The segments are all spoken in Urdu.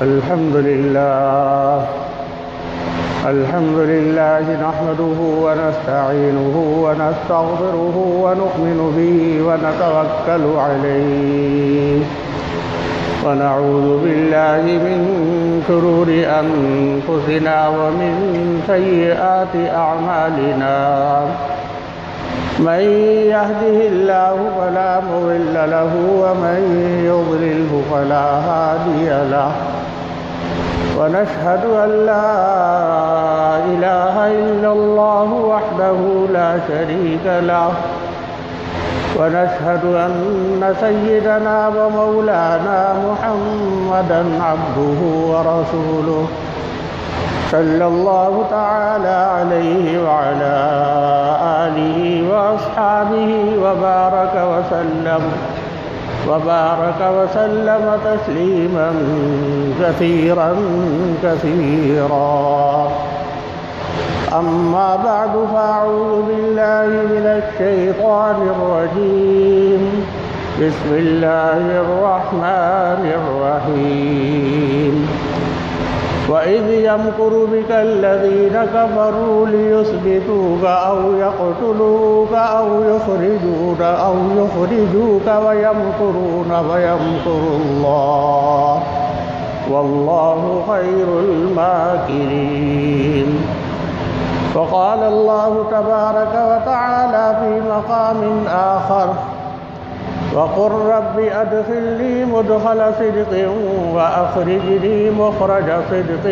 الحمد لله نحمده ونستعينه ونستغفره ونؤمن به ونتوكل عليه ونعوذ بالله من شرور أنفسنا ومن سيئات أعمالنا من يهده الله فلا مضل له ومن يضلله فلا هادي له ونشهد أن لا إله إلا الله وحده لا شريك له ونشهد أن سيدنا ومولانا محمدًا عبده ورسوله صلى الله تعالى عليه وعلى آله وأصحابه وبارك وسلم تسليما كثيرا أما بعد فأعوذ بالله من الشيطان الرجيم بسم الله الرحمن الرحيم وَإِذْ يَمْكُرُ بِكَ الَّذِينَ كَفَرُوا لِيُثْبِتُوكَ أَوْ يَقْتُلُوكَ أَوْ يُخْرِجُوكَ وَيَمْكُرُونَ وَيَمْكُرُ اللَّهُ وَاللَّهُ خَيْرُ الْمَاكِرِينَ وقال الله تبارك وتعالى في مقام آخر وقل رب أدخلني مدخل صدق وأخرجني مخرج صدق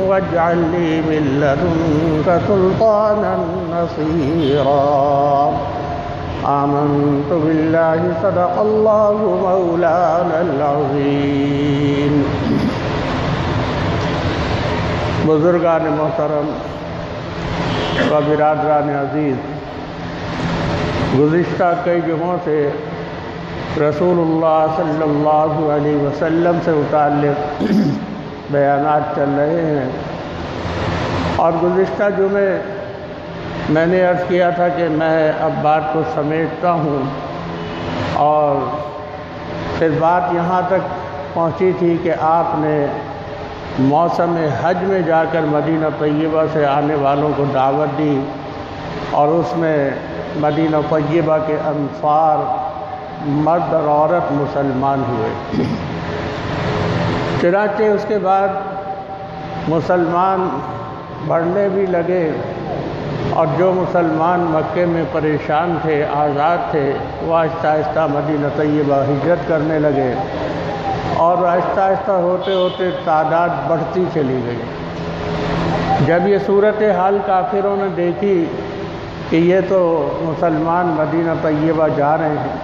واجعل لي من لدنك سلطانا نصيرا آمنت بالله صدق الله مولانا العظيم بزرگان محترم و برادران عزیز، گزشتہ کئی جمعوں سے رسول اللہ صلی اللہ علیہ وسلم سے متعلق بیانات چل رہے ہیں، اور گزشتہ جمعے میں نے عرض کیا تھا کہ میں اب بات کو سمیٹتا ہوں، اور پھر بات یہاں تک پہنچی تھی کہ آپ نے موسم حج میں جا کر مدینہ طیبہ سے آنے والوں کو دعوت دی، اور اس میں مدینہ طیبہ کے انصار مرد اور عورت مسلمان ہوئے۔ چنانچہ اس کے بعد مسلمان بڑھنے بھی لگے، اور جو مسلمان مکے میں پریشان تھے، آزاد تھے، وہ آہستہ آہستہ مدینہ طیبہ ہجرت کرنے لگے، اور آہستہ آہستہ ہوتے ہوتے تعداد بڑھتی چلی گئی۔ جب یہ صورتحال کافروں نے دیکھی کہ یہ تو مسلمان مدینہ طیبہ جا رہے ہیں،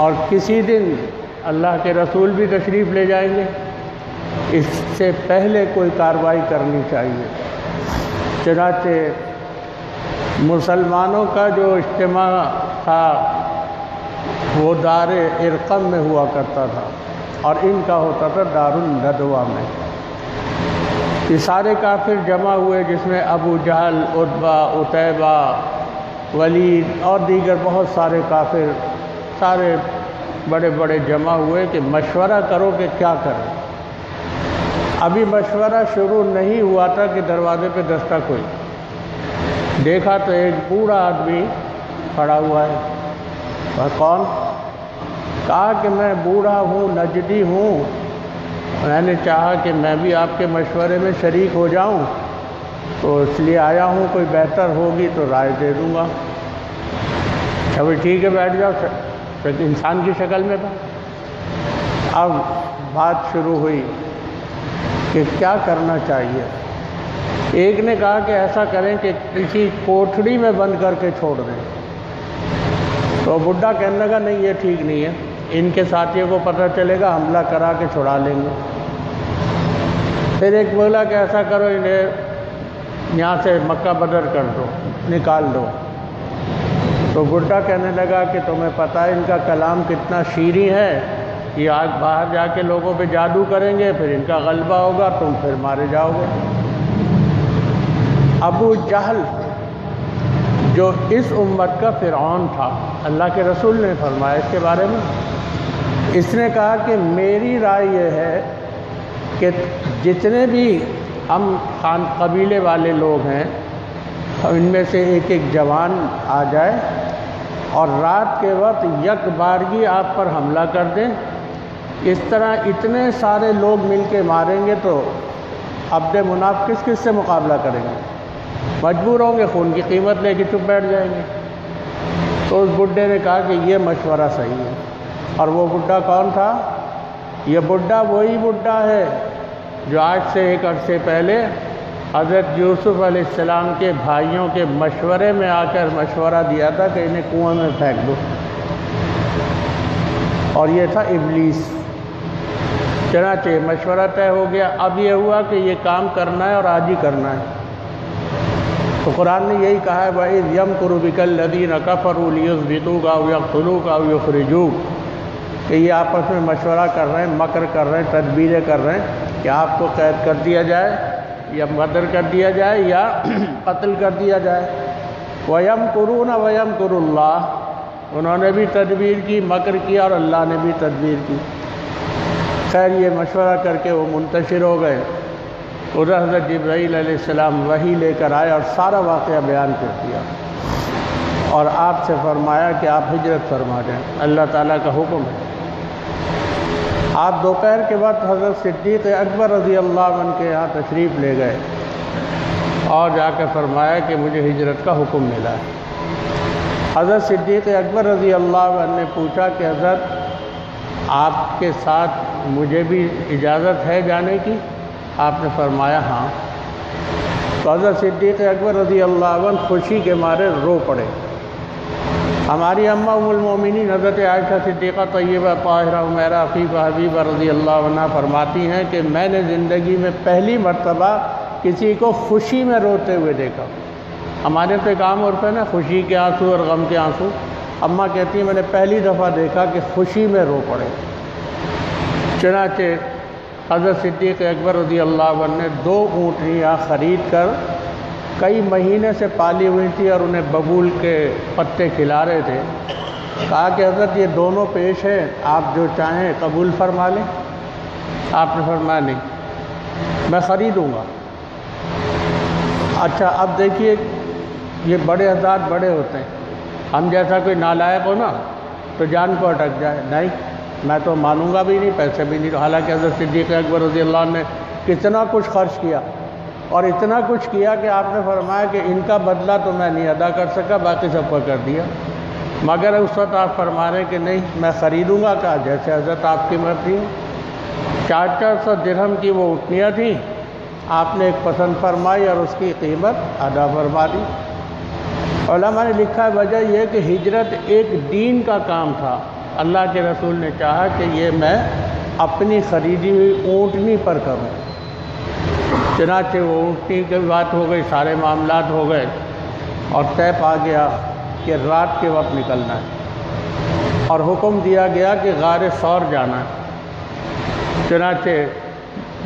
اور کسی دن اللہ کے رسول بھی تشریف لے جائیں گے، اس سے پہلے کوئی کارروائی کرنی چاہیے۔ چنانچہ مسلمانوں کا جو اجتماع تھا وہ دار ارقم میں ہوا کرتا تھا، اور ان کا ہوتا تھا دار الندوہ میں۔ یہ سارے کافر جمع ہوئے، جس میں ابو جہل، عتبہ، عتیبہ، ولید اور دیگر بہت سارے کافر، سارے بڑے بڑے جمع ہوئے کہ مشورہ کرو کہ کیا کریں۔ ابھی مشورہ شروع نہیں ہوا تھا کہ دروازے پہ دستک ہوئی۔ دیکھا تو ایک بوڑھا آدمی کھڑا ہوا ہے۔ وہ کون؟ کہا کہ میں بوڑھا ہوں، نجدی ہوں، میں نے چاہا کہ میں بھی آپ کے مشورے میں شریک ہو جاؤں، تو اس لیے آیا ہوں، کوئی بہتر ہوگی تو رائے دے دوں گا۔ چلو ٹھیک ہے، بیٹھ جاؤ۔ ایک انسان کی شکل میں تھا۔ اب بات شروع ہوئی کہ کیا کرنا چاہیے۔ ایک نے کہا کہ ایسا کریں کہ کسی کوٹھڑی میں بند کر کے چھوڑ دیں۔ تو بڈھا کہنے لگا نہیں، یہ ٹھیک نہیں ہے، ان کے ساتھیوں کو پتہ چلے گا، حملہ کرا کے چھڑا لیں گے۔ پھر ایک بولا کہ ایسا کرو، انہیں یہاں سے مکہ بدر کر دو، نکال دو۔ تو بڈھا کہنے لگا کہ تمہیں پتہ ہے ان کا کلام کتنا شیریں ہے، یہ آج باہر جا کے لوگوں پہ جادو کریں گے، پھر ان کا غلبہ ہوگا، تم پھر مارے جاؤ گے۔ ابو جہل جو اس امت کا فرعون تھا، اللہ کے رسول نے فرمایا اس کے بارے میں، اس نے کہا کہ میری رائے یہ ہے کہ جتنے بھی ہم قبیلے والے لوگ ہیں ان میں سے ایک ایک جوان آ جائے اور رات کے وقت یک بارگی آپ پر حملہ کر دیں. اس طرح اتنے سارے لوگ مل کے ماریں گے تو عبد مناف کس کس سے مقابلہ کریں گے؟ مجبور ہوں گے خون کی قیمت لے کے چپ بیٹھ جائیں گے. تو اس بڈھے نے کہا کہ یہ مشورہ صحیح ہے. اور وہ بڈھا کون تھا؟ یہ بڈھا وہی بڈھا ہے جو آج سے ایک عرصے پہلے حضرت یوسف علیہ السلام کے بھائیوں کے مشورے میں آ کر مشورہ دیا تھا کہ انہیں کنویں میں پھینک دو، اور یہ تھا ابلیس. چنانچہ مشورہ طے ہو گیا. اب یہ ہوا کہ یہ کام کرنا ہے اور آج ہی کرنا ہے. تو قرآن نے یہی کہا ہے وَإِذْ يَمْكُرُ بِكَ الَّذِينَ كَفَرُوا لِيُثْبِتُوكَ أَوْ يَقْتُلُوكَ أَوْ يُخْرِجُوكَ، کہ یہ آپس میں مشورہ کر رہے ہیں، مکر کر رہے ہیں، تدبیریں کر رہے ہیں کہ آپ کو قید کر دیا جائے یا مردر کر دیا جائے یا قتل کر دیا جائے. وَيَمْكُرُونَ وَيَمْكُرُ اللَّهُ، انہوں نے بھی تدبیر کی، مکر کیا، اور اللہ نے بھی تدبیر کی. خیر یہ مشورہ کر کے وہ منتشر ہو گئے. ادھر حضرت جبرائیل علیہ السلام وحی لے کر آئے اور سارا واقعہ بیان کر دیا اور آپ سے فرمایا کہ آپ ہجرت فرما جائیں، اللہ تعالیٰ کا حکم ہے. آپ دوپہر کے وقت حضرت صدیق اکبر رضی اللہ عنہ کے یہاں تشریف لے گئے اور جا کر فرمایا کہ مجھے ہجرت کا حکم ملا ہے. حضرت صدیق اکبر رضی اللہ عنہ نے پوچھا کہ حضرت آپ کے ساتھ مجھے بھی اجازت ہے جانے کی؟ آپ نے فرمایا ہاں. تو حضرت صدیق اکبر رضی اللہ عنہ خوشی کے مارے رو پڑے. ہماری اماں ام المومنین حضرت عائشہ صدیقہ طیبہ طاہرہ عمیرہ عفیفہ حبیبہ رضی اللہ عنہ فرماتی ہیں کہ میں نے زندگی میں پہلی مرتبہ کسی کو خوشی میں روتے ہوئے دیکھا. ہمارے تو ایک عام عرف ہے نا خوشی کے آنسو اور غم کے آنسو. اماں کہتی ہیں میں نے پہلی دفعہ دیکھا کہ خوشی میں رو پڑے. چنانچہ حضرت صدیق اکبر رضی اللہ عنہ نے 2 اونٹنیاں خرید کر کئی مہینے سے پالی ہوئی تھی اور انہیں ببول کے پتے کھلا رہے تھے. کہا کہ حضرت یہ دونوں پیش ہیں، آپ جو چاہیں قبول فرما لیں. آپ نے فرمایا نہیں، میں خریدوں گا. اچھا اب دیکھیے یہ بڑے حضرات بڑے ہوتے ہیں، ہم جیسا کوئی نالائق ہو نا تو جان کو اٹک جائے، نہیں میں تو مانوں گا بھی نہیں، پیسے بھی نہیں. حالانکہ حضرت صدیق اکبر رضی اللہ عنہ نے کتنا کچھ خرچ کیا اور اتنا کچھ کیا کہ آپ نے فرمایا کہ ان کا بدلہ تو میں نہیں ادا کر سکا، باقی سب کو کر دیا. مگر اس وقت آپ فرما رہے ہیں کہ نہیں میں خریدوں گا. کہا جیسے حضرت آپ کی مرضی ہو. 400 درہم کی وہ اونٹنیاں تھیں، آپ نے ایک پسند فرمائی اور اس کی قیمت ادا فرما دی. علماء نے لکھا ہے وجہ یہ کہ ہجرت ایک دین کا کام تھا. اللہ کے رسول نے چاہا کہ یہ میں اپنی خریدی ہوئی اونٹنی پر کروں. چنانچہ وہ اونٹنی کی بات ہو گئی، سارے معاملات ہو گئے اور طے پا گیا کہ رات کے وقت نکلنا ہے اور حکم دیا گیا کہ غار ثور جانا ہے. چنانچہ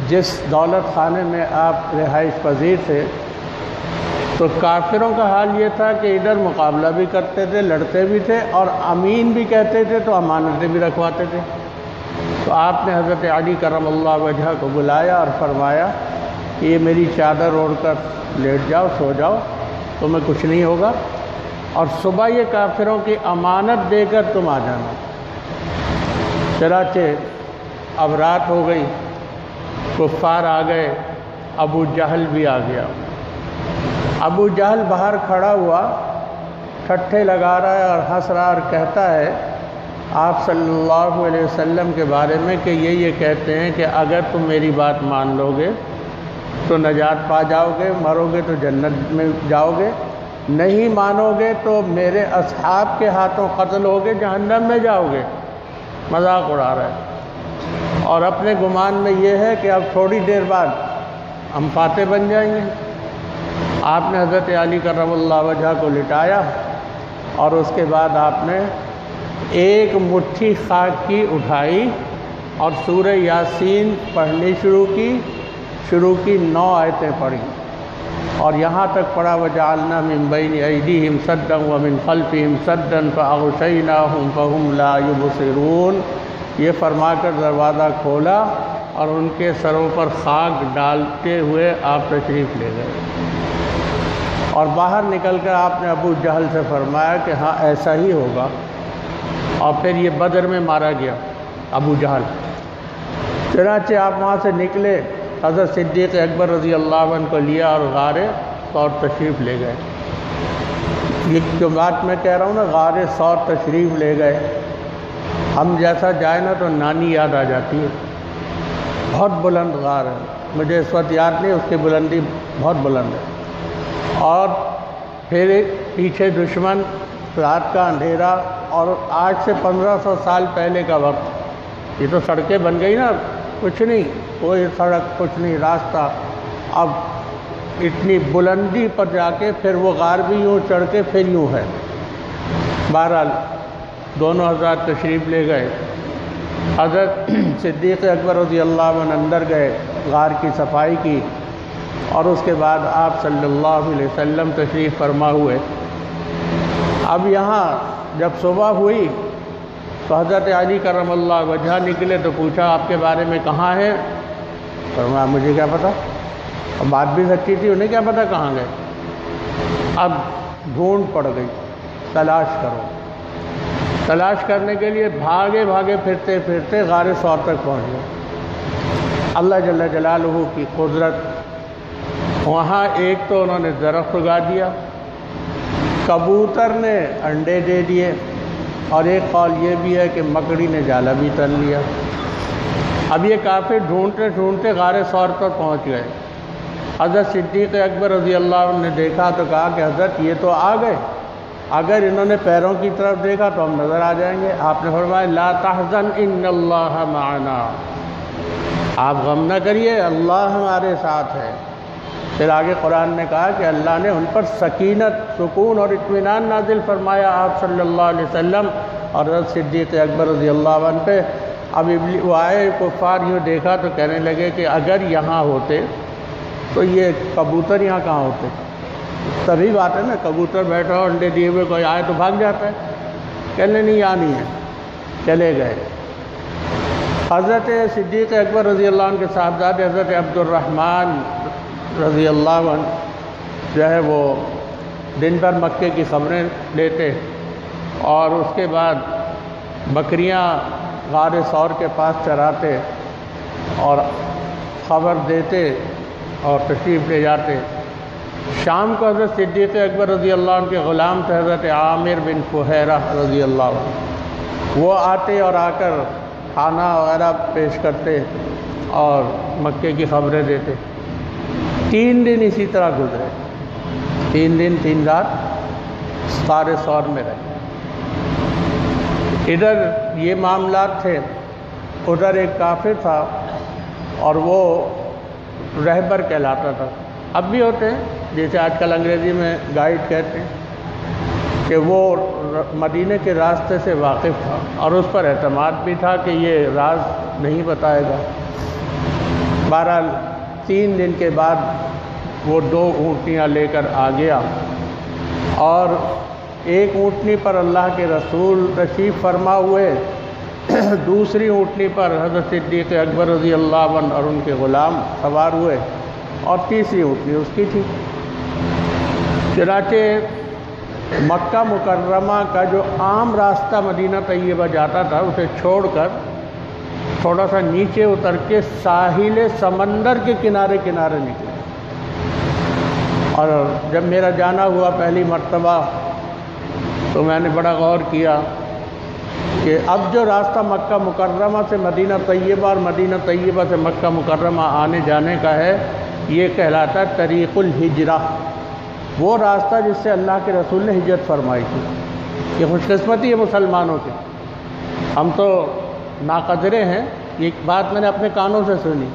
جس دولت خانے میں آپ رہائش پذیر تھے تو کافروں کا حال یہ تھا کہ ادھر مقابلہ بھی کرتے تھے، لڑتے بھی تھے اور امین بھی کہتے تھے تو امانتیں بھی رکھواتے تھے. تو آپ نے حضرت علی کرم اللہ وجہہ کو بلایا اور فرمایا کہ یہ میری چادر اوڑھ کر لیٹ جاؤ، سو جاؤ، تمہیں کچھ نہیں ہوگا اور صبح یہ کافروں کی امانت دے کر تم آ جانا. چنانچہ اب رات ہو گئی، کفار آ گئے، ابو جہل بھی آ گیا. ابو جہل باہر کھڑا ہوا، ٹھٹھے لگا رہا ہے اور ہنس رہا اور کہتا ہے آپ صلی اللہ علیہ وسلم کے بارے میں کہ یہ کہتے ہیں کہ اگر تم میری بات مان لو گے تو نجات پا جاؤ گے، مرو گے تو جنت میں جاؤ گے، نہیں مانو گے تو میرے اصحاب کے ہاتھوں قتل ہوگے، جہنم میں جاؤ گے. مذاق اڑا رہا ہے اور اپنے گمان میں یہ ہے کہ اب تھوڑی دیر بعد ہم فاتح بن جائیں گے. آپ نے حضرت علی کرم اللہ وجہہ کو لٹایا اور اس کے بعد آپ نے ایک مٹھی خاک کی اٹھائی اور سورہ یاسین پڑھنی شروع کی 9 آیتیں پڑھی اور یہاں تک پڑھا وَجَعَلْنَا مِن بَيْنِ أَيْدِيهِمْ سَدًّا وَمِن خَلْفِهِمْ سَدًّا فَأَغْشَيْنَاهُمْ فَهُمْ لَا يُبْصِرُونَ. یہ فرما کر دروازہ کھولا اور ان کے سروں پر خاک ڈالتے ہوئے آپ تشریف لے گئے، اور باہر نکل کر آپ نے ابو جہل سے فرمایا کہ ہاں ایسا ہی ہوگا، اور پھر یہ بدر میں مارا گیا ابو جہل۔ چنانچہ آپ وہاں سے نکلے، حضرت صدیق اکبر رضی اللہ عنہ کو لیا اور غار ثور تشریف لے گئے۔ یہ جو بات میں کہہ رہا ہوں نا، غار ثور تشریف لے گئے، ہم جیسا جائے نا تو نانی یاد آ جاتی ہے۔ بہت بلند غار ہے، مجھے اس وقت یاد نہیں، اس کی بلندی بہت بلند ہے، اور پھر پیچھے دشمن، رات کا اندھیرا، اور آج سے 1500 سال پہلے کا وقت۔ یہ تو سڑکیں بن گئی نا، کچھ نہیں، کوئی سڑک، کچھ نہیں، راستہ۔ اب اتنی بلندی پر جا کے پھر وہ غار بھی یوں چڑھ کے پھر یوں ہے۔ بہرحال دونوں حضرات تشریف لے گئے، حضرت صدیق اکبر رضی اللہ عنہ اندر گئے، غار کی صفائی کی، اور اس کے بعد آپ صلی اللہ علیہ وسلم تشریف فرما ہوئے۔ اب یہاں جب صبح ہوئی تو حضرت علی کرم اللہ وجہہ نکلے تو پوچھا آپ کے بارے میں کہاں ہے؟ فرمایا مجھے کیا پتہ، اور بات بھی سچی تھی، انہیں کیا پتہ کہاں گئے۔ اب ڈھونڈ پڑ گئی، تلاش کرو۔ تلاش کرنے کے لیے بھاگے بھاگے پھرتے پھرتے غار ثور تک پہنچ گئے۔ اللہ جل جلالہ کی قدرت، وہاں ایک تو انہوں نے درخت اگا دیا، کبوتر نے انڈے دے دیے، اور ایک قول یہ بھی ہے کہ مکڑی نے جالا بھی تن لیا۔ اب یہ کافر ڈھونڈتے ڈھونڈتے غار ثور پر پہنچ گئے۔ حضرت صدیق اکبر رضی اللہ عنہ نے دیکھا تو کہا کہ حضرت یہ تو آ گئے، اگر انہوں نے پیروں کی طرف دیکھا تو ہم نظر آ جائیں گے۔ آپ نے فرمایا لا تحزن ان اللہ معنا، آپ غم نہ کریے، اللہ ہمارے ساتھ ہے۔ پھر آگے قرآن نے کہا کہ اللہ نے ان پر سکینت، سکون اور اطمینان نازل فرمایا آپ صلی اللہ علیہ وسلم اور حضرت صدیق اکبر رضی اللہ عنہ پہ۔ اب وہ آئے کفار یوں دیکھا تو کہنے لگے کہ اگر یہاں ہوتے تو یہ کبوتر یہاں کہاں ہوتے؟ تبھی بات ہے نا، کبوتر بیٹھا ہو انڈے دیے ہوئے، کوئی آئے تو بھاگ جاتا ہے۔ کہنے نہیں یہاں نہیں ہے، چلے گئے۔ حضرت صدیق اکبر رضی اللہ عنہ کے صاحبزادے حضرت عبد الرحمن رضی اللہ عنہ جو ہے وہ دن بھر مکے کی خبریں لیتے، اور اس کے بعد بکریاں غار ثور کے پاس چراتے اور خبر دیتے اور تشریف لے جاتے۔ شام کو حضرت صدیق اکبر رضی اللہ عنہ کے غلام تھے حضرت عامر بن فہیرہ رضی اللہ عنہ، وہ آتے اور آ کر کھانا وغیرہ پیش کرتے اور مکے کی خبریں دیتے۔ 3 دن اسی طرح گزرے، 3 دن 3 رات غار ثور میں رہے۔ ادھر یہ معاملات تھے، ادھر ایک کافر تھا اور وہ رہبر کہلاتا تھا۔ اب بھی ہوتے ہیں، جیسے آج کل انگریزی میں گائیڈ کہتے ہیں، کہ وہ مدینے کے راستے سے واقف تھا اور اس پر اعتماد بھی تھا کہ یہ راز نہیں بتائے گا۔ بہرحال 3 دن کے بعد وہ 2 اونٹنیاں لے کر آ گیا، اور ایک اونٹنی پر اللہ کے رسول تشریف فرما ہوئے، دوسری اونٹنی پر حضرت صدیق اکبر رضی اللہ عنہ اور ان کے غلام سوار ہوئے، اور تیسری اونٹنی اس کی تھی۔ چنانچہ مکہ مکرمہ کا جو عام راستہ مدینہ طیبہ جاتا تھا اسے چھوڑ کر تھوڑا سا نیچے اتر کے ساحل سمندر کے کنارے کنارے نکلے۔ اور جب میرا جانا ہوا پہلی مرتبہ تو میں نے بڑا غور کیا کہ اب جو راستہ مکہ مکرمہ سے مدینہ طیبہ اور مدینہ طیبہ سے مکہ مکرمہ آنے جانے کا ہے، یہ کہلاتا ہے طریق الہجرہ، وہ راستہ جس سے اللہ کے رسول نے ہجرت فرمائی تھی۔ یہ خوش قسمتی ہے مسلمانوں کی، ہم تو ناقدرے ہیں۔ یہ بات میں نے اپنے کانوں سے سنی،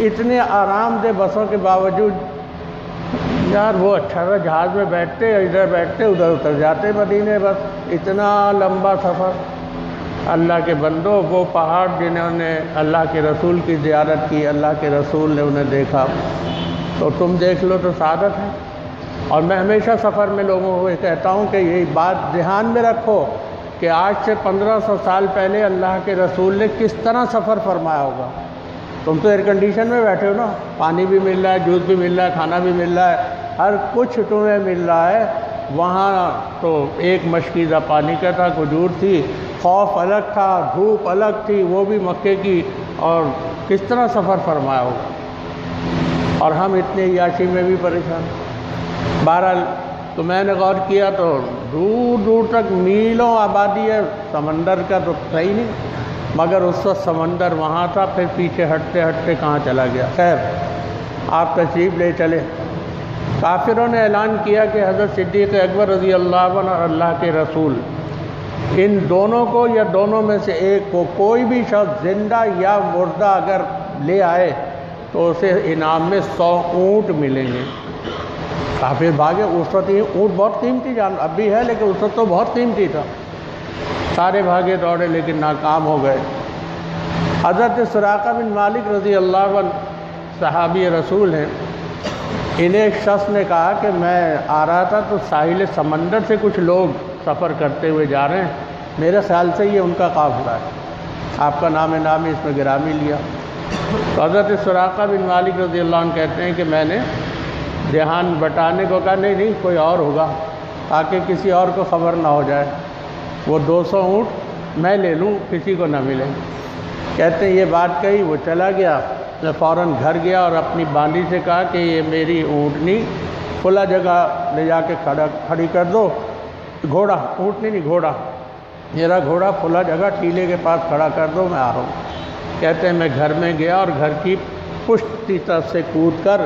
اتنے آرام دہ بسوں کے باوجود یار وہ اچھا تھا، جہاز میں بیٹھتے، ادھر بیٹھتے ادھر اتر جاتے مدینے، بس اتنا لمبا سفر۔ اللہ کے بندوں، وہ پہاڑ جنہوں نے اللہ کے رسول کی زیارت کی، اللہ کے رسول نے انہیں دیکھا، تو تم دیکھ لو تو سعادت ہے۔ اور میں ہمیشہ سفر میں لوگوں کو کہتا ہوں کہ یہی بات ذہن میں رکھو کہ آج سے 1500 سال پہلے اللہ کے رسول نے کس طرح سفر فرمایا ہوگا، تم تو ایئر کنڈیشن میں بیٹھے ہو نا، پانی بھی مل رہا ہے، جوس بھی مل رہا ہے، کھانا بھی مل رہا ہے، ہر کچھ تمہیں مل رہا ہے۔ وہاں تو ایک مشکیزہ پانی کا تھا، کھجور تھی، خوف الگ تھا، دھوپ الگ تھی، وہ بھی مکے کی، اور کس طرح سفر فرمایا ہوگا، اور ہم اتنے عیاشی میں بھی پریشان۔ بہرحال تو میں نے غور کیا تو دور دور تک میلوں آبادی ہے، سمندر کا تو صحیح نہیں، مگر اس وقت سمندر وہاں تھا، پھر پیچھے ہٹتے ہٹتے کہاں چلا گیا۔ خیر آپ تشریف لے چلے۔ کافروں نے اعلان کیا کہ حضرت صدیق اکبر رضی اللہ عنہ اور اللہ کے رسول، ان دونوں کو یا دونوں میں سے ایک کو کوئی بھی شخص زندہ یا مردہ اگر لے آئے تو اسے انعام میں 100 اونٹ ملیں گے۔ کافر بھاگے، اس وقت یہ اونٹ بہت قیمتی جان، اب بھی ہے لیکن اس وقت تو بہت قیمتی تھا۔ سارے بھاگے دوڑے لیکن ناکام ہو گئے۔ حضرت سراقہ بن مالک رضی اللہ عنہ صحابی رسول ہیں، انہیں ایک شخص نے کہا کہ میں آ رہا تھا تو ساحل سمندر سے کچھ لوگ سفر کرتے ہوئے جا رہے ہیں، میرے خیال سے یہ ان کا قافلہ ہے، آپ کا نام نامی اس میں گرامی لیا۔ تو حضرت سراقہ بن مالک رضی اللہ عنہ کہتے ہیں کہ میں نے دھیان بٹانے کو کہا نہیں کوئی اور ہوگا، تاکہ کسی اور کو خبر نہ ہو جائے، وہ 200 اونٹ میں لے لوں، کسی کو نہ ملے۔ کہتے ہیں یہ بات کہی، وہ چلا گیا۔ میں فوراً گھر گیا اور اپنی باندی سے کہا کہ یہ میری اونٹنی کھلا جگہ لے جا کے کھڑی کر دو، گھوڑا، اونٹنی نہیں گھوڑا، میرا گھوڑا کھلا جگہ ٹیلے کے پاس کھڑا کر دو، میں آ رہا ہوں۔ کہتے ہیں میں گھر میں گیا اور گھر کی پشت کی طرف سے کود کر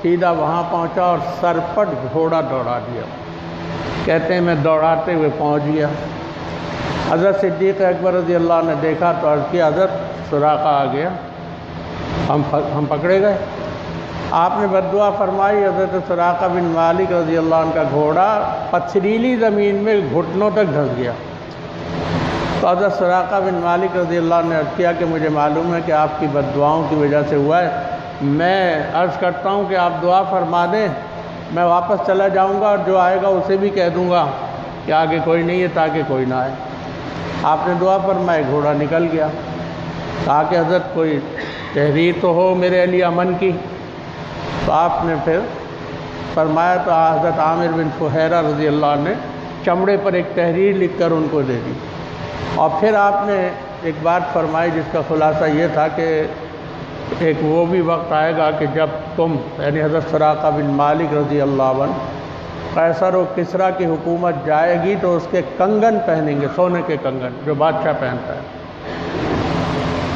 سیدھا وہاں پہنچا اور سرپٹ گھوڑا دوڑا دیا۔ کہتے ہیں میں دوڑاتے ہوئے پہنچ گیا۔ حضرت صدیق اکبر رضی اللہ عنہ نے دیکھا تو عرض کیا حضرت سراقہ آ گیا، ہم پکڑے گئے۔ آپ نے بددعا فرمائی، حضرت سراقہ بن مالک رضی اللہ عنہ کا گھوڑا پتھریلی زمین میں گھٹنوں تک دھس گیا۔ تو حضرت سراقہ بن مالک رضی اللہ عنہ نے عرض کیا کہ مجھے معلوم ہے کہ آپ کی بددعاؤں کی وجہ سے ہوا ہے، میں عرض کرتا ہوں کہ آپ دعا فرما دیں، میں واپس چلا جاؤں گا اور جو آئے گا اسے بھی کہہ دوں گا کہ آگے کوئی نہیں ہے تاکہ کوئی نہ آئے۔ آپ نے دعا فرمائی، گھوڑا نکل گیا۔ کہا کہ حضرت کوئی تحریر تو ہو میرے لیے امن کی۔ تو آپ نے پھر فرمایا تو حضرت عامر بن فہیرہ رضی اللہ عنہ نے چمڑے پر ایک تحریر لکھ کر ان کو دے دی، اور پھر آپ نے ایک بات فرمائی جس کا خلاصہ یہ تھا کہ ایک وہ بھی وقت آئے گا کہ جب تم یعنی حضرت سراقہ بن مالک رضی اللہ عنہ قیصر و کسریٰ کی حکومت جائے گی تو اس کے کنگن پہنیں گے، سونے کے کنگن جو بادشاہ پہنتا ہے۔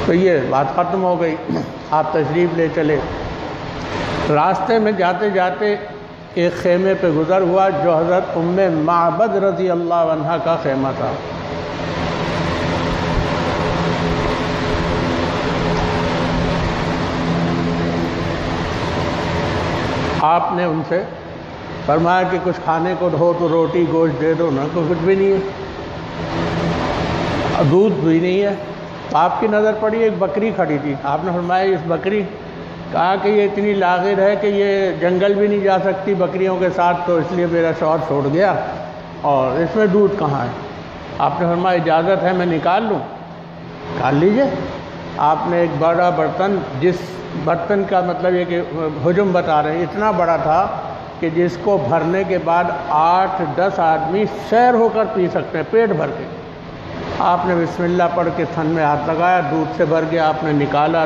تو یہ بات ختم ہو گئی، آپ تشریف لے چلے۔ راستے میں جاتے جاتے ایک خیمے پہ گزر ہوا جو حضرت ام معبد رضی اللہ عنہ کا خیمہ تھا۔ آپ نے ان سے فرمایا کہ کچھ کھانے کو ہو تو روٹی گوشت دے دو، نا تو کچھ بھی نہیں ہے، دودھ بھی نہیں ہے۔ تو آپ کی نظر پڑی ایک بکری کھڑی تھی، آپ نے فرمایا اس بکری، کہا کہ یہ اتنی لاغر ہے کہ یہ جنگل بھی نہیں جا سکتی بکریوں کے ساتھ، تو اس لیے میرا شوہر چھوڑ گیا، اور اس میں دودھ کہاں ہے؟ آپ نے فرمایا اجازت ہے میں نکال لوں؟ نکال لیجئے۔ آپ نے ایک بڑا برتن، جس برتن کا مطلب یہ کہ حجم بتا رہے ہیں، اتنا بڑا تھا کہ جس کو بھرنے کے بعد 8-10 آدمی سیر ہو کر پی سکتے ہیں پیٹ بھر کے۔ آپ نے بسم اللہ پڑھ کے تھن میں ہاتھ لگایا، دودھ سے بھر گیا، آپ نے نکالا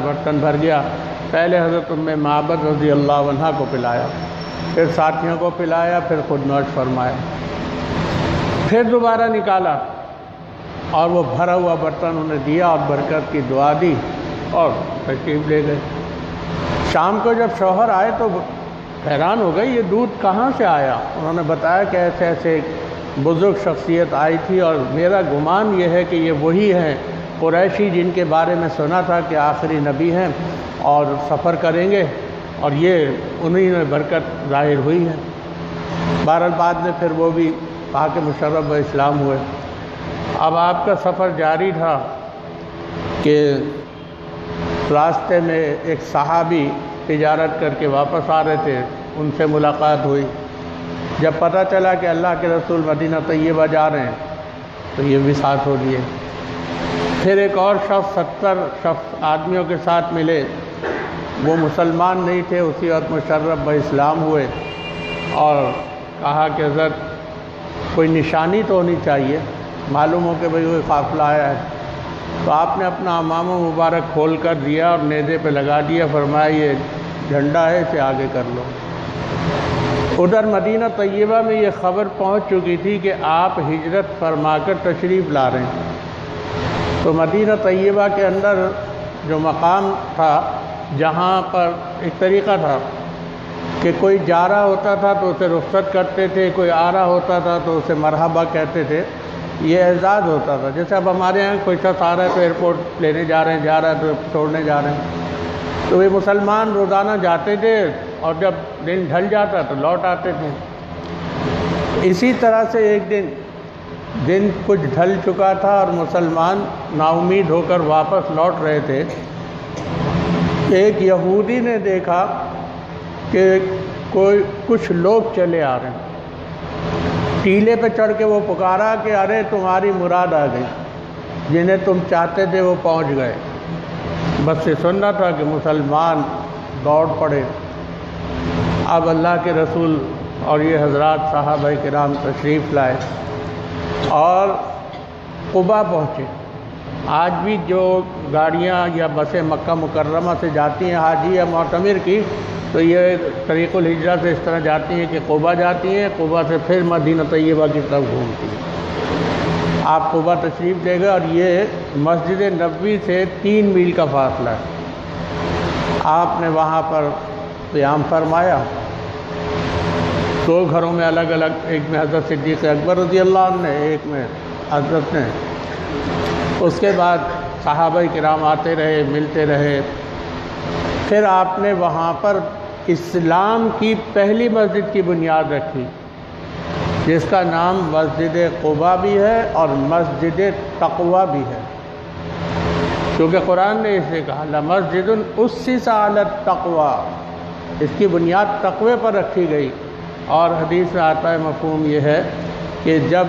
برتن بھر گیا۔ پہلے حضرت ام معبد رضی اللہ عنہ کو پلایا، پھر ساتھیوں کو پلایا، پھر خود نوش فرمایا، پھر دوبارہ نکالا اور وہ بھرا ہوا برتن انہیں دیا اور برکت کی دعا دی اور تشریف لے گئے۔ شام کو جب شوہر آئے تو حیران ہو گئی، یہ دودھ کہاں سے آیا؟ انہوں نے بتایا کہ ایسے ایسے بزرگ شخصیت آئی تھی اور میرا گمان یہ ہے کہ یہ وہی ہیں قریشی جن کے بارے میں سنا تھا کہ آخری نبی ہیں اور سفر کریں گے، اور یہ انہی میں برکت ظاہر ہوئی ہے۔ بہرحال بعد میں پھر وہ بھی پاک مشرف و اسلام ہوئے۔ اب آپ کا سفر جاری تھا کہ راستے میں ایک صحابی تجارت کر کے واپس آ رہے تھے، ان سے ملاقات ہوئی۔ جب پتہ چلا کہ اللہ کے رسول مدینہ طیبہ جا رہے ہیں تو یہ بھی ساتھ ہو لیے۔ پھر ایک اور شخص 70 آدمیوں کے ساتھ ملے، وہ مسلمان نہیں تھے، اسی وقت مشرف اسلام ہوئے اور کہا کہ حضرت کوئی نشانی تو ہونی چاہیے، معلوم ہو کہ بھئی کوئی قافلہ آیا ہے۔ تو آپ نے اپنا امامہ مبارک کھول کر دیا اور نیزے پہ لگا دیا، فرمایا یہ جھنڈا ہے، اسے آگے کر لو۔ ادھر مدینہ طیبہ میں یہ خبر پہنچ چکی تھی کہ آپ ہجرت فرما کر تشریف لا رہے ہیں۔ تو مدینہ طیبہ کے اندر جو مقام تھا، جہاں پر ایک طریقہ تھا کہ کوئی جا رہا ہوتا تھا تو اسے رخصت کرتے تھے، کوئی آ رہا ہوتا تھا تو اسے مرحبا کہتے تھے، یہ اعزاز ہوتا تھا۔ جیسے اب ہمارے یہاں کوئی شخص آ رہا ہے تو ایئرپورٹ لینے جا رہے ہیں، جا رہا ہے تو چھوڑنے جا رہے ہیں، تو وہ مسلمان روزانہ جاتے تھے اور جب دن ڈھل جاتا تو لوٹ آتے تھے۔ اسی طرح سے ایک دن کچھ ڈھل چکا تھا اور مسلمان نا امید ہو کر واپس لوٹ رہے تھے۔ ایک یہودی نے دیکھا کہ کچھ لوگ چلے آ رہے ہیں، ٹیلے پہ چڑھ کے وہ پکارا کہ ارے تمہاری مراد آ گئی، جنہیں تم چاہتے تھے وہ پہنچ گئے۔ بس یہ سننا تھا کہ مسلمان دوڑ پڑے۔ اب اللہ کے رسول اور یہ حضرات صحابہ کرام تشریف لائے اور قباء پہنچے۔ آج بھی جو گاڑیاں یا بسیں مکہ مکرمہ سے جاتی ہیں حاجی یا معتمر کی، تو یہ طریق الہجرہ سے اس طرح جاتی ہیں کہ قباء جاتی ہیں، قباء سے پھر مدینہ طیبہ کی طرف گھومتی ہیں۔ آپ قباء تشریف لے گئے اور یہ مسجد نبوی سے 3 میل کا فاصلہ ہے۔ آپ نے وہاں پر قیام فرمایا، 2 گھروں میں الگ الگ، ایک میں حضرت صدیق اکبر رضی اللہ عنہ نے، ایک میں حضرت نے۔ اس کے بعد صحابہ کرام آتے رہے، ملتے رہے۔ پھر آپ نے وہاں پر اسلام کی پہلی مسجد کی بنیاد رکھی، جس کا نام مسجد قباء بھی ہے اور مسجد تقویٰ بھی ہے، کیونکہ قرآن نے اسے کہا لَمَسْجِدٌ أُسِّسَ عَلَى التَّقْوَىٰ، اس کی بنیاد تقوی پر رکھی گئی۔ اور حدیث میں آتا ہے، مفہوم یہ ہے کہ جب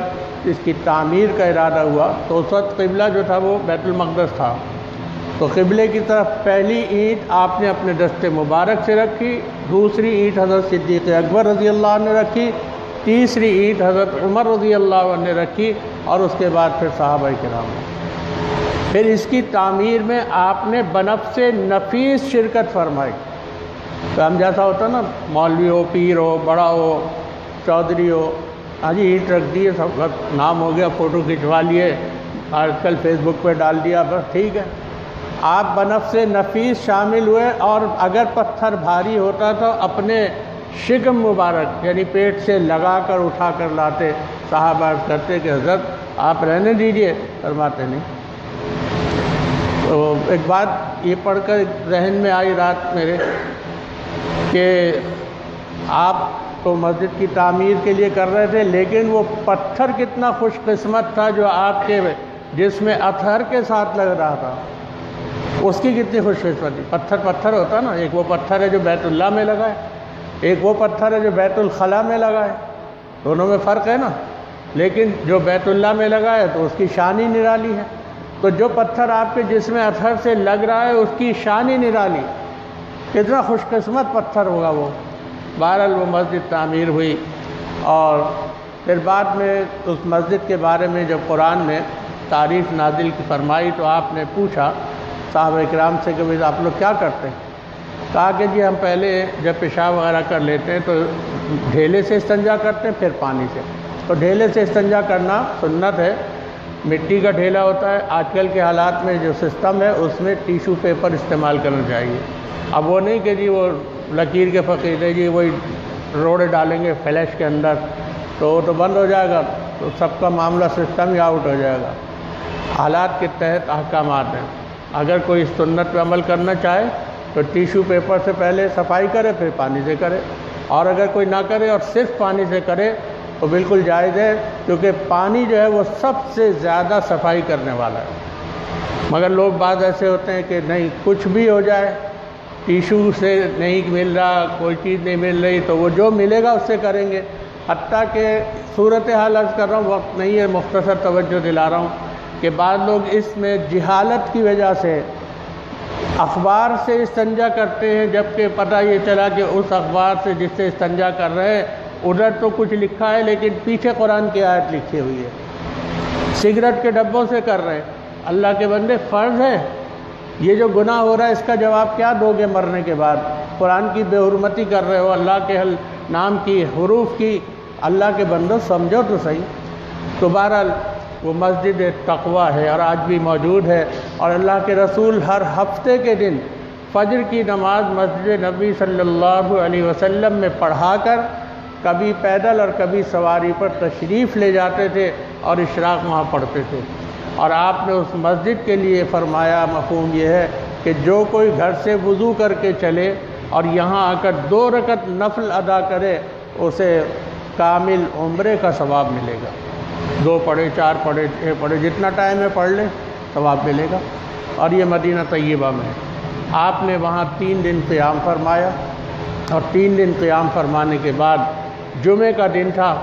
اس کی تعمیر کا ارادہ ہوا تو اس وقت قبلہ جو تھا وہ بیت المقدس تھا، تو قبلے کی طرف پہلی اینٹ آپ نے اپنے دست مبارک سے رکھی، دوسری اینٹ حضرت صدیق اکبر رضی اللہ عنہ نے رکھی، تیسری اینٹ حضرت عمر رضی اللہ عنہ نے رکھی، اور اس کے بعد پھر صحابہ کرام۔ پھر اس کی تعمیر میں آپ نے بنفس نفیس شرکت فرمائی۔ تو ہم جیسا ہوتا نا، مولوی ہو، پیر ہو، بڑا ہو، چودھری ہو، ہاں جی اینٹ رکھ دیے، سب کا نام ہو گیا، فوٹو کھنچوا لیے، آج کل فیس بک پہ ڈال دیا، بس ٹھیک ہے۔ آپ بنفس نفیس شامل ہوئے، اور اگر پتھر بھاری ہوتا تو اپنے شکم مبارک یعنی پیٹ سے لگا کر اٹھا کر لاتے۔ صحابہ عرض کرتے کہ حضرت آپ رہنے دیجئے، فرماتے نہیں۔ تو ایک بات یہ پڑھ کر ذہن میں آئی رات میرے کہ آپ تو مسجد کی تعمیر کے لیے کر رہے تھے، لیکن وہ پتھر کتنا خوش قسمت تھا جو آپ کے جس میں اطہر کے ساتھ لگ رہا تھا، اس کی کتنی خوش قسمتی۔ پتھر ہوتا نا، ایک وہ پتھر ہے جو بیت اللہ میں لگا ہے، ایک وہ پتھر ہے جو بیت الخلاء میں لگا ہے، دونوں میں فرق ہے نا۔ لیکن جو بیت اللہ میں لگا ہے تو اس کی شان ہی نرالی ہے، تو جو پتھر آپ کے جسم اطہر سے لگ رہا ہے اس کی شان ہی نرالی، کتنا خوش قسمت پتھر ہوگا وہ۔ بہرحال وہ مسجد تعمیر ہوئی، اور پھر بعد میں اس مسجد کے بارے میں جب قرآن نے تعریف نازل فرمائی تو آپ نے پوچھا صحابہ کرام سے کہ آپ لوگ کیا کرتے ہیں؟ کہا کہ جی ہم پہلے جب پیشاب وغیرہ کر لیتے ہیں تو ڈھیلے سے استنجا کرتے ہیں، پھر پانی سے۔ تو ڈھیلے سے استنجا کرنا سنت ہے، مٹی کا ڈھیلا ہوتا ہے۔ آج کل کے حالات میں جو سسٹم ہے اس میں ٹیشو پیپر استعمال کرنا چاہیے۔ اب وہ نہیں کہ جی وہ لکیر کے فقیر ہے جی وہی روڑے ڈالیں گے فلیش کے اندر، تو وہ تو بند ہو جائے گا، تو سب کا معاملہ سسٹم ہی آؤٹ ہو جائے گا۔ حالات کے تحت احکامات ہیں، اگر کوئی اس سنت پہ عمل کرنا چاہے تو ٹیشو پیپر سے پہلے صفائی کرے، پھر پانی سے کرے، اور اگر کوئی نہ کرے اور صرف پانی سے کرے تو بالکل جائز ہے، کیونکہ پانی جو ہے وہ سب سے زیادہ صفائی کرنے والا ہے۔ مگر لوگ بعض ایسے ہوتے ہیں کہ نہیں کچھ بھی ہو جائے، ٹیشو سے نہیں مل رہا، کوئی چیز نہیں مل رہی، تو وہ جو ملے گا اس سے کریں گے۔ حتیٰ کہ صورتحال عرض کر رہا ہوں، وقت نہیں ہے، مختصر توجہ دلا رہا ہوں کہ کہ بعض لوگ اس میں جہالت کی وجہ سے اخبار سے استنجا کرتے ہیں، جبکہ پتہ یہ چلا کہ اس اخبار سے جس سے استنجا کر رہے ہیں ادھر تو کچھ لکھا ہے لیکن پیچھے قرآن کی آیت لکھی ہوئی ہے۔ سگریٹ کے ڈبوں سے کر رہے ہیں۔ اللہ کے بندے، فرض ہے یہ جو گناہ ہو رہا ہے، اس کا جواب کیا دو گے مرنے کے بعد؟ قرآن کی بے حرمتی کر رہے ہو، اللہ کے نام کی حروف کی۔ اللہ کے بندوں سمجھو تو صحیح۔ تو بہرحال وہ مسجد تقویٰ ہے اور آج بھی موجود ہے، اور اللہ کے رسول ہر ہفتے کے دن فجر کی نماز مسجد نبی صلی اللہ علیہ وسلم میں پڑھا کر کبھی پیدل اور کبھی سواری پر تشریف لے جاتے تھے اور اشراق وہاں پڑھتے تھے۔ اور آپ نے اس مسجد کے لیے فرمایا، مفہوم یہ ہے کہ جو کوئی گھر سے وضو کر کے چلے اور یہاں آ کر 2 رکعت نفل ادا کرے اسے کامل عمرے کا ثواب ملے گا۔ 2 پڑھے، 4 پڑھے، 6 پڑھے، جتنا ٹائم ہے پڑھ لے، ثواب ملے گا۔ اور یہ مدینہ طیبہ میں آپ نے وہاں 3 دن قیام فرمایا، اور 3 دن قیام فرمانے کے بعد جمعے کا دن تھا،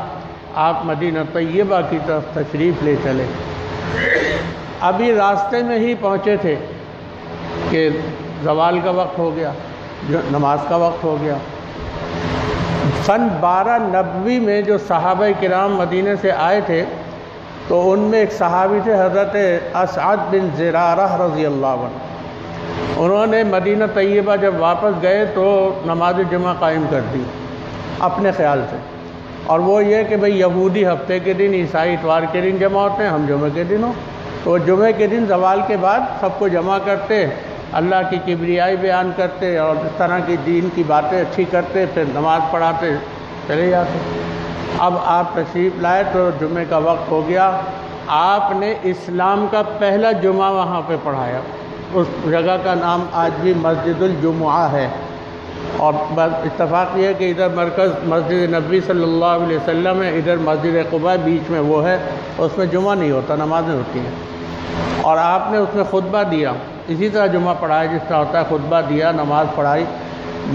آپ مدینہ طیبہ کی طرف تشریف لے چلے۔ ابھی راستے میں ہی پہنچے تھے کہ زوال کا وقت ہو گیا، نماز کا وقت ہو گیا۔ سن 1290 میں جو صحابہ کرام مدینے سے آئے تھے تو ان میں ایک صحابی تھے حضرت اسعد بن زرارہ رضی اللہ عنہ۔ انہوں نے مدینہ طیبہ جب واپس گئے تو نماز جمعہ قائم کر دی اپنے خیال سے، اور وہ یہ کہ بھئی یہودی ہفتے کے دن، عیسائی اتوار کے دن جمع ہوتے ہیں، ہم جمعہ کے دن ہوں، تو جمعے کے دن زوال کے بعد سب کو جمع کرتے، اللہ کی کبریائی بیان کرتے اور اس طرح کی دین کی باتیں اچھی کرتے، پھر نماز پڑھاتے، چلے جاتے۔ اب آپ تشریف لائے تو جمعے کا وقت ہو گیا، آپ نے اسلام کا پہلا جمعہ وہاں پہ پڑھایا۔ اس جگہ کا نام آج بھی مسجد الجمعہ ہے، اور بس اتفاق یہ ہے کہ ادھر مرکز مسجد نبی صلی اللہ علیہ وسلم ہے، ادھر مسجد قباء بیچ میں وہ ہے، اس میں جمعہ نہیں ہوتا، نمازیں ہوتی ہیں۔ اور آپ نے اس میں خطبہ دیا، اسی طرح جمعہ پڑھایا جس طرح ہوتا ہے، خطبہ دیا، نماز پڑھائی،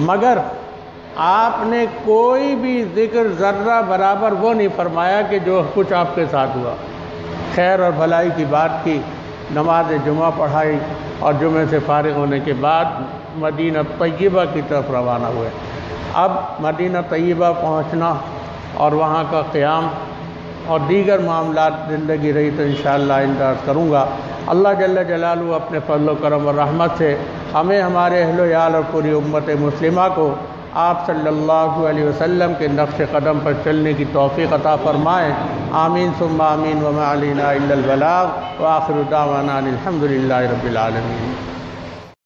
مگر آپ نے کوئی بھی ذکر ذرہ برابر وہ نہیں فرمایا کہ جو کچھ آپ کے ساتھ ہوا۔ خیر اور بھلائی کی بات کی، نماز جمعہ پڑھائی، اور جمعے سے فارغ ہونے کے بعد مدینہ طیبہ کی طرف روانہ ہوئے۔ اب مدینہ طیبہ پہنچنا اور وہاں کا قیام اور دیگر معاملات زندگی رہی تو انشاءاللہ آئندہ عرض کروں گا۔ اللہ جل جلالہ اپنے فضل و کرم اور رحمت سے ہمیں، ہمارے اہل و عیال اور پوری امت مسلمہ کو آپ صلی اللہ علیہ وسلم کے نقش قدم پر چلنے کی توفیق عطا فرمائیں۔ آمین ثم آمین، وما علینا الا البلاغ، وآخر دعوانا الحمد للہ رب العالمین۔